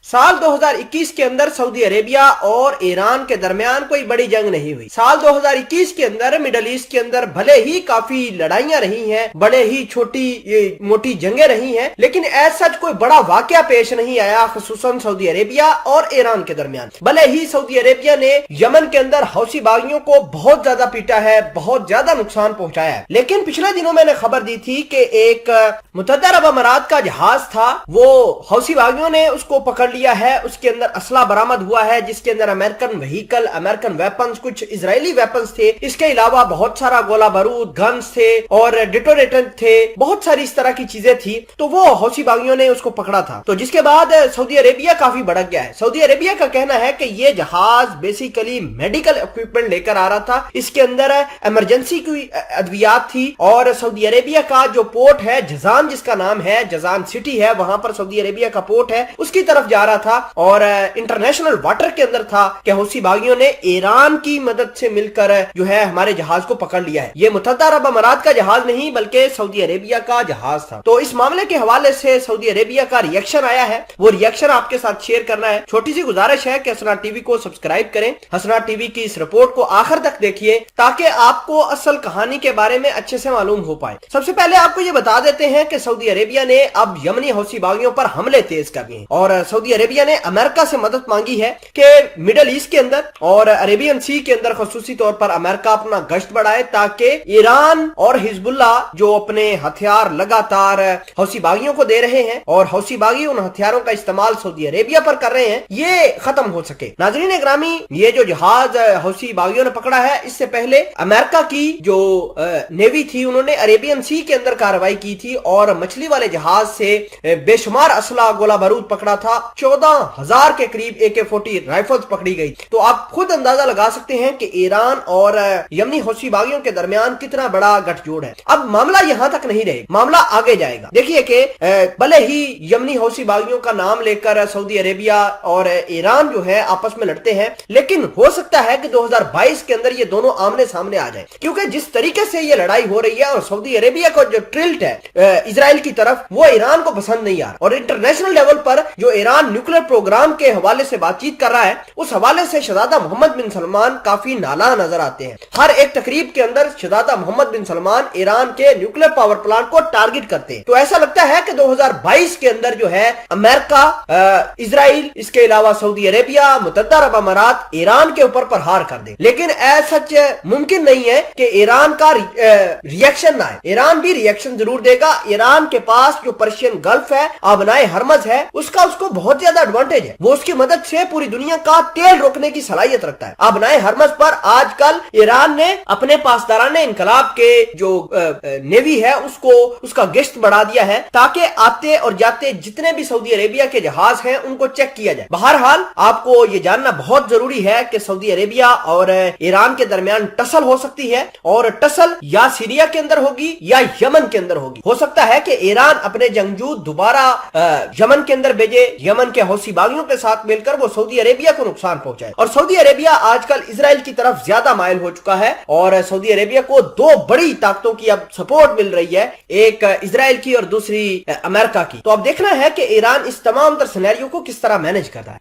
साल 2021 के अंदर सऊदी अरेबिया और ईरान के दरमियान कोई बड़ी जंग नहीं हुई। साल 2021 के अंदर मिडल ईस्ट के अंदर भले ही काफी लड़ाइयां रही हैं, बड़े ही छोटी मोटी जंगें रही हैं, लेकिन ऐसा कोई बड़ा वाकया पेश नहीं आया खुसूसन सऊदी अरेबिया और ईरान के दरमियान। भले ही सऊदी अरेबिया ने यमन के अंदर हौसी बागियों को बहुत ज्यादा पीटा है, बहुत ज्यादा नुकसान पहुंचाया है, लेकिन पिछले दिनों मैंने खबर दी थी कि एक मुत्तहदा अरब अमारात का जहाज था, वो हौसी बागियों ने उसको पकड़ लिया है। उसके अंदर असला बरामद हुआ है, जिसके अंदर अमेरिकन व्हीकल, अमेरिकन वेपन्स, कुछ इजरायली वेपन्स थे। इसके अलावा बहुत सारा गोला बारूद, गन्स थे और डिटोनेटर थे, बहुत सारी इस तरह की चीजें थी। तो वो हौसी बागियों ने उसको पकड़ा था। तो जिसके बाद सऊदी अरेबिया काफी भड़क गया है। सऊदी अरेबिया का कहना है कि ये जहाज बेसिकली मेडिकल इक्विपमेंट लेकर आ रहा था, इसके अंदर इमरजेंसी की अद्वियात थी और सऊदी अरेबिया का जो पोर्ट है जजान, जिसका नाम है जजान सिटी है, वहां पर सऊदी अरेबिया का पोर्ट है, उसकी तरफ जा रहा था और इंटरनेशनल वाटर के अंदर था कि हौसी बागियों ने ईरान की मदद से मिलकर जो है हमारे जहाज को पकड़ लिया है। ये मुत्तहदा अरब अमारात का जहाज नहीं बल्कि सऊदी अरेबिया का जहाज था। तो इस मामले के हवाले से सऊदी अरेबिया का रिएक्शन आया है, वो रिएक्शन आपके साथ शेयर करना है। छोटी सी गुजारिश है कि हसनात टीवी को सब्सक्राइब करें, हसनात टीवी की इस रिपोर्ट को आखिर तक देखिए ताकि आपको असल कहानी के बारे में अच्छे से मालूम हो पाए। सबसे पहले आपको ये बता देते हैं कि सऊदी अरेबिया ने अब यमनी हौसी बागियों पर हमले तेज कर दिए और सऊदी अरेबिया ने अमेरिका से मदद मांगी है कि मिडल ईस्ट के अंदर और अरेबियन सी के अंदर खसूसी तौर पर अमेरिका अपना गश्त बढ़ाए ताकि ईरान और हिजबुल्ला जो अपने हथियार लगातार हौसी बागियों को दे रहे हैं और हौसी बागी उन हथियारों का इस्तेमाल सऊदी अरेबिया पर कर रहे हैं, ये खत्म हो सके। नाज़रीन ग्रामी, ये जो जहाज हौसी बागियों ने पकड़ा है, इससे पहले अमेरिका की जो नेवी थी उन्होंने अरेबियन सी के अंदर कार्रवाई की थी और मछली वाले जहाज से बेशुमार असला गोला बारूद पकड़ा था। 14,000 के करीब AK-40 राइफल्स पकड़ी गई। तो आप खुद अंदाजा लगा सकते हैं कि ईरान और यमनी हौसी बागियों के दरमियान कितना बड़ा गठजोड़ है। अब मामला यहां तक नहीं रहेगा, मामला आगे जाएगा। देखिए कि भले ही यमनी हौसी बागियों का नाम लेकर सऊदी अरेबिया और ईरान जो है आपस में लड़ते हैं, लेकिन हो सकता है कि 2022 के अंदर ये दोनों आमने सामने आ जाए, क्योंकि जिस तरीके से ये लड़ाई हो रही है और सऊदी अरेबिया को जो टिल्ट है इजराइल की तरफ, वो ईरान को पसंद नहीं आ रहा और इंटरनेशनल लेवल पर जो ईरान न्यूक्लियर प्रोग्राम के हवाले से बातचीत कर रहा है, उस हवाले से शहजादा मोहम्मद बिन सलमान काफी नाला नजर आते हैं। हर एक तकरीब के अंदर शहजादा मोहम्मद बिन सलमान ईरान के न्यूक्लियर पावर प्लांट को टारगेट करते हैं। तो ऐसा लगता है कि 2022 के अंदर जो है अमेरिका, इजराइल, इसके अलावा सऊदी अरेबिया, मुत्तहदा अरब अमारात ईरान के ऊपर प्रहार कर दे। लेकिन ऐसा मुमकिन नहीं है कि ईरान का रिएक्शन ना आए। ईरान भी रिएक्शन जरूर देगा। ईरान के पास जो पर्शियन गल्फ है, आबनाए हरमज है, उसको बहुत ज्यादा एडवांटेज है। वो उसकी मदद से पूरी दुनिया का तेल रोकने की सलाहियत रखता है। आबनाए हरमज पर आजकल ईरान ने अपने पासदाराने इनकलाब के जो नेवी है उसका गश्त बढ़ा दिया है ताकि आते और जाते जितने भी सऊदी अरेबिया के जहाज हैं उनको चेक किया जाए। बहरहाल आपको ये जानना बहुत जरूरी है कि सऊदी अरेबिया और ईरान के दरमियान टसल हो सकती है और टसल या सीरिया के अंदर होगी या यमन के अंदर होगी। हो सकता है कि ईरान अपने जंगजू दोबारा यमन के अंदर भेजे, यमन के हौसी बागियों के साथ मिलकर वो सऊदी अरेबिया को नुकसान पहुंचाए। और सऊदी अरेबिया आजकल इजराइल की तरफ ज्यादा माइल हो चुका है और सऊदी अरेबिया को दो बड़ी ताकतों की अब सपोर्ट मिल रही है, एक इजराइल की और दूसरी अमेरिका की। तो अब देखना है कि ईरान इस तमाम तर सिनेरियो को किस तरह मैनेज करता है।